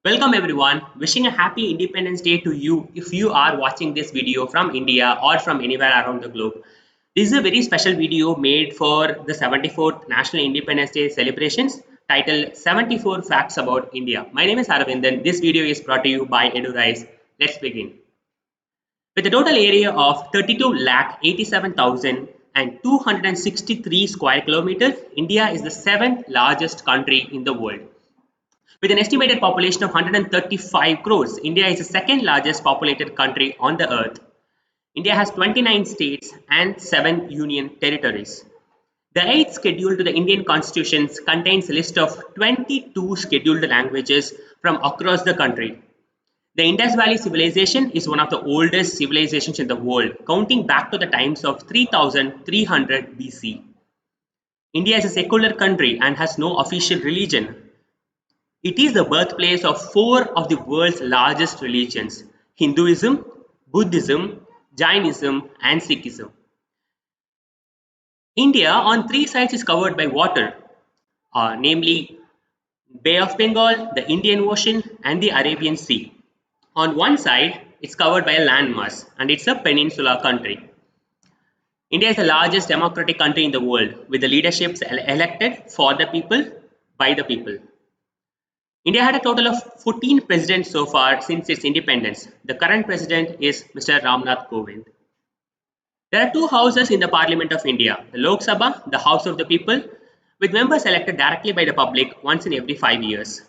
Welcome everyone. Wishing a happy Independence Day to you if you are watching this video from India or from anywhere around the globe. This is a very special video made for the 74th National Independence Day celebrations titled 74 Facts About India. My name is Aravindan. This video is brought to you by EduRise. Let's begin. With a total area of 32 lakh 87,263 square kilometers, India is the seventh largest country in the world. With an estimated population of 135 crores, India is the second largest populated country on the earth. India has 29 states and 7 union territories. The eighth schedule to the Indian Constitution contains a list of 22 scheduled languages from across the country. The Indus Valley Civilization is one of the oldest civilizations in the world, counting back to the times of 3300 BC. India is a secular country and has no official religion. It is the birthplace of four of the world's largest religions: Hinduism, Buddhism, Jainism, and Sikhism. India on three sides is covered by water, namely Bay of Bengal, the Indian Ocean, and the Arabian Sea. On one side, it's covered by a landmass, and it's a peninsular country. India is the largest democratic country in the world, with the leaderships elected for the people, by the people. India had a total of 14 presidents so far since its independence. The current president is Mr. Ramnath Kovind. There are two houses in the Parliament of India: the Lok Sabha, the House of the People, with members elected directly by the public once in every 5 years.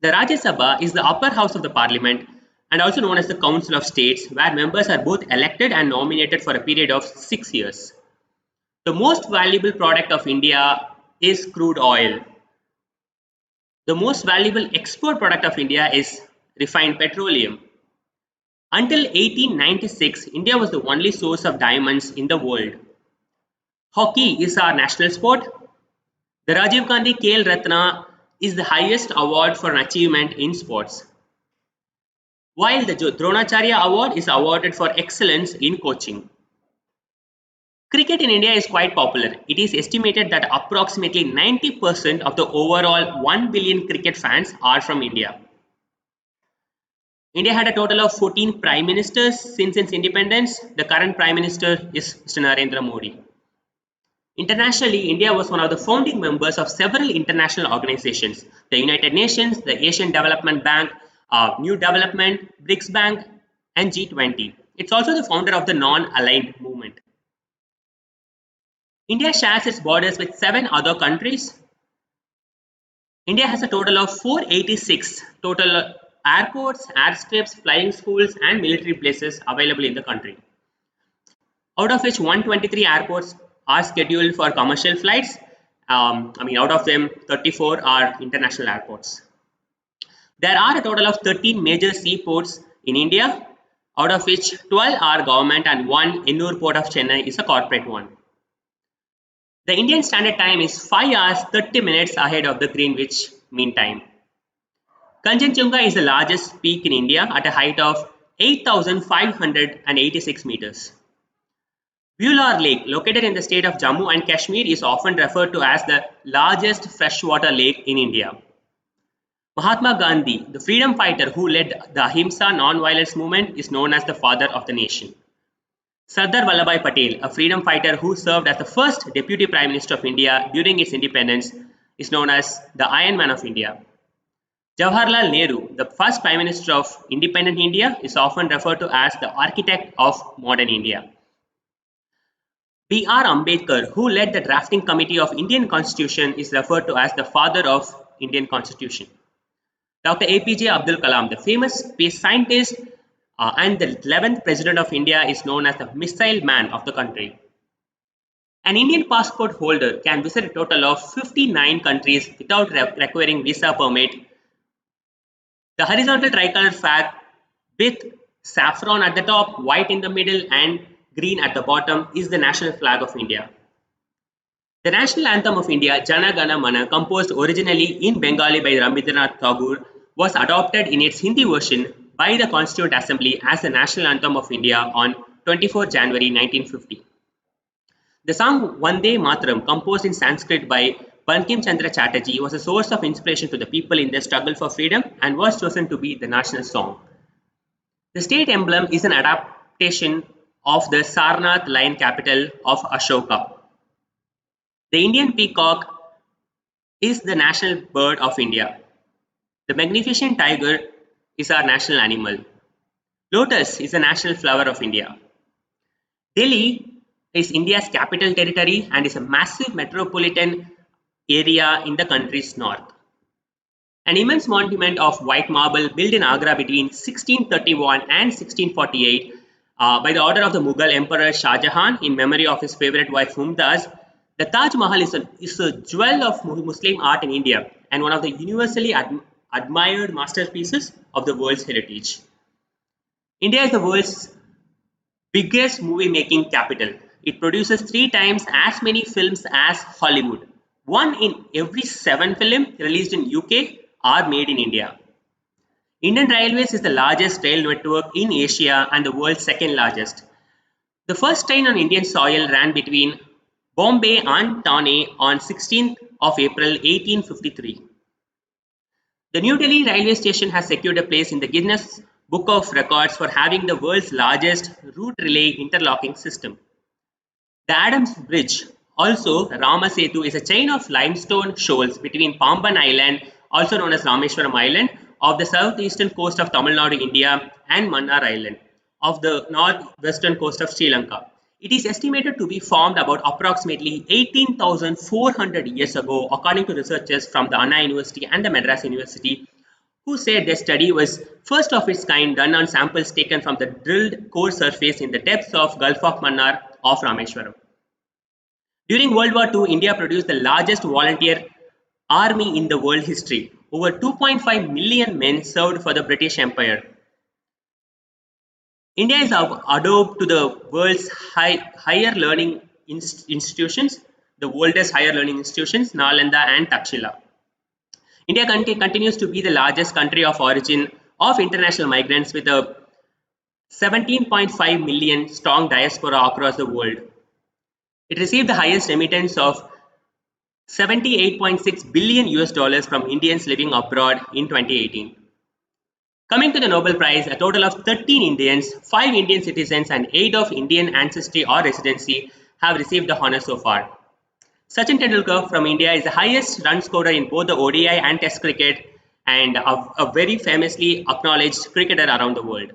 The Rajya Sabha is the upper house of the Parliament and also known as the Council of States, where members are both elected and nominated for a period of 6 years. The most valuable product of India is crude oil. The most valuable export product of India is refined petroleum. Until 1896, India was the only source of diamonds in the world. Hockey is our national sport. The Rajiv Gandhi Khel Ratna is the highest award for an achievement in sports, while the Dronacharya Award is awarded for excellence in coaching. Cricket in India is quite popular. It is estimated that approximately 90% of the overall 1 billion cricket fans are from India. India had a total of 14 prime ministers since its independence. The current prime minister is Mr. Narendra Modi. Internationally, India was one of the founding members of several international organizations: the United Nations, the Asian Development Bank, New Development, BRICS Bank, and G20. It's also the founder of the Non-Aligned Movement. India shares its borders with 7 other countries. India has a total of 486 total airports, airstrips, flying schools, and military bases available in the country, out of which 123 airports are scheduled for commercial flights. Out of them, 34 are international airports. There are a total of 13 major seaports in India, out of which 12 are government and one Ennore Port of Chennai is a corporate one. The Indian Standard Time is 5 hours 30 minutes ahead of the Greenwich Mean Time. Kanchenjunga is the largest peak in India at a height of 8,586 meters. Vular Lake, located in the state of Jammu and Kashmir, is often referred to as the largest freshwater lake in India. Mahatma Gandhi, the freedom fighter who led the Ahimsa non-violence movement, is known as the father of the nation. Sardar Vallabhbhai Patel, a freedom fighter who served as the first Deputy Prime Minister of India during its independence, is known as the Iron Man of India. Jawaharlal Nehru, the first Prime Minister of independent India, is often referred to as the architect of modern India. B.R. Ambedkar, who led the drafting committee of Indian Constitution, is referred to as the father of Indian Constitution. Dr. APJ Abdul Kalam, the famous space scientist and the 11th President of India, is known as the missile man of the country. An Indian passport holder can visit a total of 59 countries without requiring visa permit. The horizontal tricolor flag with saffron at the top, white in the middle, and green at the bottom is the national flag of India. The national anthem of India, Jana Gana Mana, composed originally in Bengali by Rabindranath Tagore, was adopted in its Hindi version by the Constituent Assembly as the national anthem of India on 24 January 1950. The song Vande Mataram, composed in Sanskrit by Bankim Chandra Chatterjee was a source of inspiration to the people in their struggle for freedom and was chosen to be the national song. The state emblem is an adaptation of the Sarnath lion capital of Ashoka. The Indian peacock is the national bird of India. The magnificent tiger is our national animal. Lotus is the national flower of India. Delhi is India's capital territory and is a massive metropolitan area in the country's north. An immense monument of white marble built in Agra between 1631 and 1648 by the order of the Mughal Emperor Shah Jahan in memory of his favorite wife Mumtaz. The Taj Mahal is a jewel of Muslim art in India and one of the universally admired masterpieces of the world's heritage. India is the world's biggest movie making capital. It produces 3 times as many films as Hollywood. One in every 7 films released in UK are made in India. Indian Railways is the largest rail network in Asia and the world's second largest. The first train on Indian soil ran between Bombay and Thane on 16th of April 1853. The New Delhi railway station has secured a place in the Guinness Book of Records for having the world's largest route relay interlocking system. The Adams Bridge, also Rama Setu, is a chain of limestone shoals between Pamban Island, also known as Rameshwaram Island, of the southeastern coast of Tamil Nadu, India, and Mannar Island of the northwestern coast of Sri Lanka. It is estimated to be formed about approximately 18,400 years ago, according to researchers from the Anna University and the Madras University, who said their study was first of its kind done on samples taken from the drilled core surface in the depths of Gulf of Mannar of Rameshwaram. During World War II, India produced the largest volunteer army in the world history. Over 2.5 million men served for the British Empire. India is adopted to the world's higher learning institutions, the world's higher learning institutions, Nalanda and Takshila. India continues to be the largest country of origin of international migrants with a 17.5 million strong diaspora across the world. It received the highest remittance of 78.6 billion US dollars from Indians living abroad in 2018. Coming to the Nobel Prize, a total of 13 Indians, 5 Indian citizens, and 8 of Indian ancestry or residency have received the honor so far. Sachin Tendulkar from India is the highest run scorer in both the ODI and Test cricket and a very famously acknowledged cricketer around the world.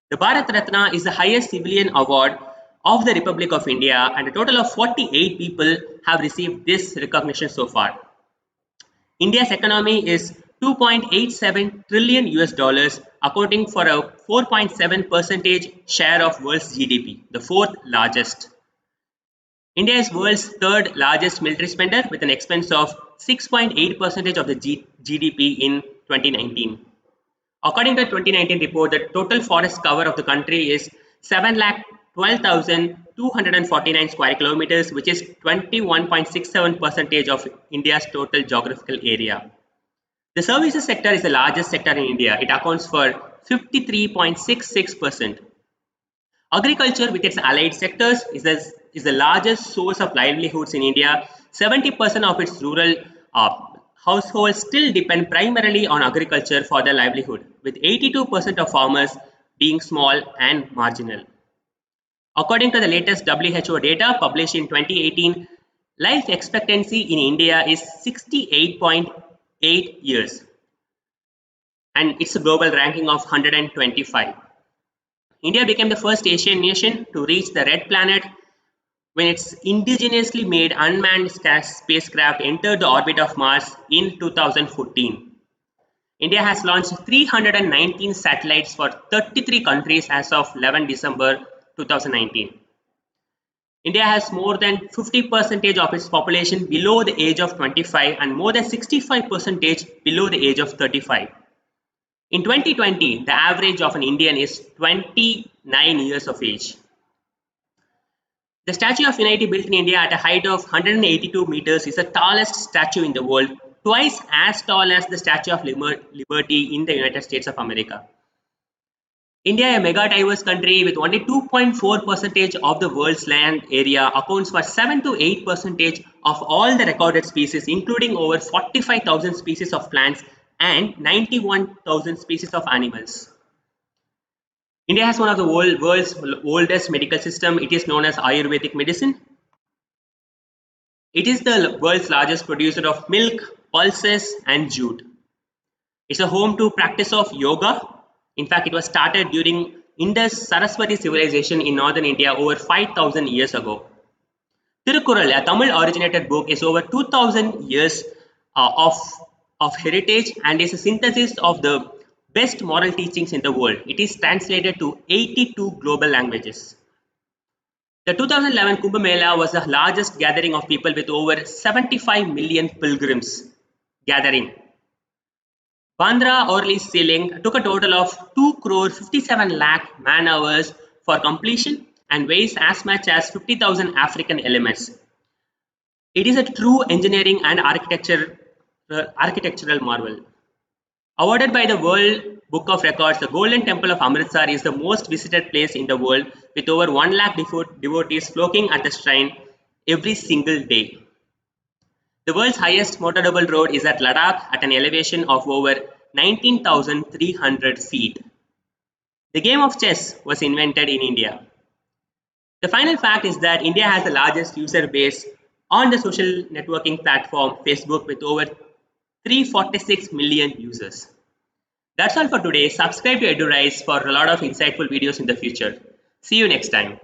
The Bharat Ratna is the highest civilian award of the Republic of India, and a total of 48 people have received this recognition so far. India's economy is 2.87 trillion US dollars, accounting for a 4.7% share of world's GDP, the fourth largest. India is world's third largest military spender with an expense of 6.8% of the GDP in 2019. According to the 2019 report, the total forest cover of the country is 7,12,249 square kilometers, which is 21.67% of India's total geographical area. The services sector is the largest sector in India. It accounts for 53.66%. Agriculture, with its allied sectors, is the largest source of livelihoods in India. 70% of its rural households still depend primarily on agriculture for their livelihood, with 82% of farmers being small and marginal. According to the latest WHO data published in 2018, life expectancy in India is 68.8 years, and it's a global ranking of 125. India became the first Asian nation to reach the red planet when its indigenously made unmanned spacecraft entered the orbit of Mars in 2014. India has launched 319 satellites for 33 countries as of 11 December 2019. India has more than 50% of its population below the age of 25 and more than 65% below the age of 35. In 2020, the average of an Indian is 29 years of age. The Statue of Unity, built in India at a height of 182 meters, is the tallest statue in the world, twice as tall as the Statue of Liberty in the United States of America. India, a mega diverse country with only 2.4% of the world's land area, accounts for 7 to 8% of all the recorded species, including over 45,000 species of plants and 91,000 species of animals. India has one of the world's oldest medical system. It is known as Ayurvedic medicine. It is the world's largest producer of milk, pulses, and jute. It's a home to practice of yoga. In fact, it was started during Indus Saraswati civilization in northern India over 5,000 years ago. Tirukkural, a Tamil originated book, is over 2,000 years of heritage and is a synthesis of the best moral teachings in the world. It is translated to 82 global languages. The 2011 Kumbh Mela was the largest gathering of people with over 75 million pilgrims gathering. Bandra Orly Sealing took a total of 2 crore 57 lakh man hours for completion and weighs as much as 50,000 African elements. It is a true engineering and architectural marvel. Awarded by the World Book of Records, the Golden Temple of Amritsar is the most visited place in the world with over 1 lakh devotees flocking at the shrine every single day. The world's highest motorable road is at Ladakh at an elevation of over 19,300 feet. The game of chess was invented in India. The final fact is that India has the largest user base on the social networking platform Facebook with over 346 million users. That's all for today. Subscribe to EduRise for a lot of insightful videos in the future. See you next time.